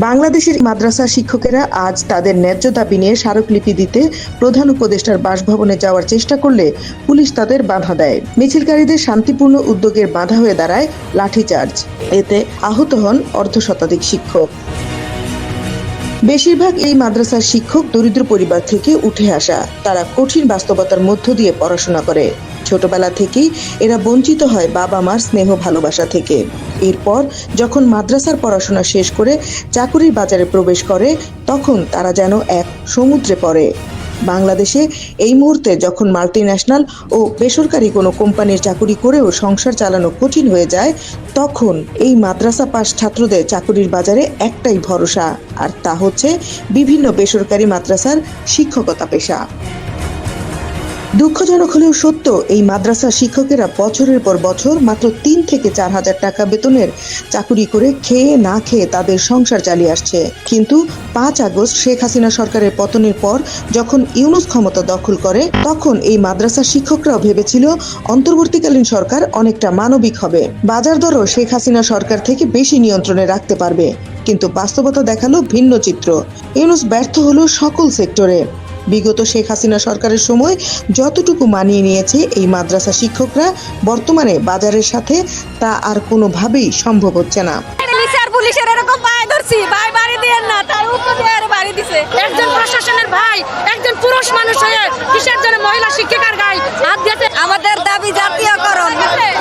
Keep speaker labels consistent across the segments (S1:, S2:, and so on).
S1: বাংলাদেশের মাদ্রাসা শিক্ষকেরা আজ তাদের ন্যায্য দাবি নিয়ে স্মারকলিপি দিতে প্রধান উপদেষ্টার বাসভবনে যাওয়ার চেষ্টা করলে পুলিশ তাদের বাধা দেয়। মিছিলকারীদের শান্তিপূর্ণ উদ্যোগের বাধা হয়ে দাঁড়ায় লাঠিচার্জ। এতে আহত হন অর্ধশতাধিক শিক্ষক। বেশিরভাগ এই মাদ্রাসার শিক্ষক দরিদ্র পরিবার থেকে উঠে আসা। তারা কঠিন বাস্তবতার মধ্য দিয়ে পড়াশোনা করে। ছোটবেলা থেকেই এরা বঞ্চিত হয় বাবা মার স্নেহ ভালোবাসা থেকে। এরপর যখন মাদ্রাসার পড়াশোনা শেষ করে চাকুরির বাজারে প্রবেশ করে, তখন তারা যেন এক সমুদ্রে পড়ে। বাংলাদেশে এই মুহূর্তে যখন মাল্টিন্যাশনাল ও বেসরকারি কোনো কোম্পানির চাকুরি করেও সংসার চালানো কঠিন হয়ে যায়, তখন এই মাদ্রাসা পাস ছাত্রদের চাকুরির বাজারে একটাই ভরসা, আর তা হচ্ছে বিভিন্ন বেসরকারি মাদ্রাসার শিক্ষকতা পেশা। দুঃখজনক হলেও সত্য, এই মাদ্রাসা শিক্ষকেরা বছরের পর বছর মাত্র 3 থেকে 4 হাজার টাকা বেতনের চাকুরি করে খেয়ে না খেয়ে তাদের সংসার চালিয়ে আসছে। কিন্তু 5 আগস্ট শেখ হাসিনা সরকারের পতনের পর যখন ইউনূস ক্ষমতা দখল করে, তখন এই মাদ্রাসা শিক্ষকরাও ভেবেছিল অন্তর্বর্তীকালীন সরকার অনেকটা মানবিক হবে, বাজার দরও শেখ হাসিনা সরকার থেকে বেশি নিয়ন্ত্রণে রাখতে পারবে। কিন্তু বাস্তবতা দেখালো ভিন্ন চিত্র। ইউনূস ব্যর্থ হলো সকল সেক্টরে। বিগত শেখ হাসিনা সরকারের সময় যতটুকু মানিয়ে নিয়েছে এই মাদ্রাসা শিক্ষকরা, বর্তমানে বাজারের সাথে তা আর কোনোভাবেই সম্ভব হচ্ছে না।
S2: পুলিশের এরকম পায়ে ধরছি, ভাই বাড়ি দিয়েন না, তার উপর দিয়ে বাড়ি দিছে। একজন প্রশাসনের ভাই, একজন পুরুষ মানুষ হয়ে কিসের জন্য মহিলা শিক্ষিকার গায়ে হাত দিয়েছে? আমাদের দাবি জাতীয়করণ,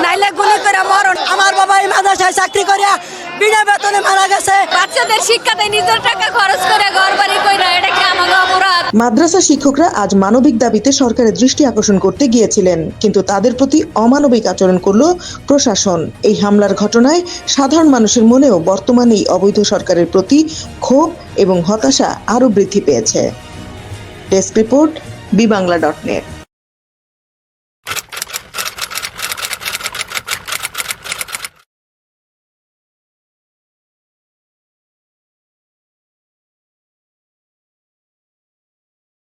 S2: নাইলে গুলি করে মরণ। আমার বাবা এই মাদ্রাসায় চাকরি করে বিনা বেতনে মারা গেছে। বাচ্চাদের শিক্ষাতে নিজের টাকা খরচ করে ঘর বাড়ি কইরা, এটা কি আমাদের অপরাধ?
S1: মাদ্রাসা শিক্ষকরা আজ মানবিক দাবিতে সরকারের দৃষ্টি আকর্ষণ করতে গিয়েছিলেন, কিন্তু তাদের প্রতি অমানবিক আচরণ করল প্রশাসন। এই হামলার ঘটনায় সাধারণ মানুষের মনেও বর্তমানে এই অবৈধ সরকারের প্রতি ক্ষোভ এবং হতাশা আরও বৃদ্ধি পেয়েছে। Desk report, বিবাংলা.net।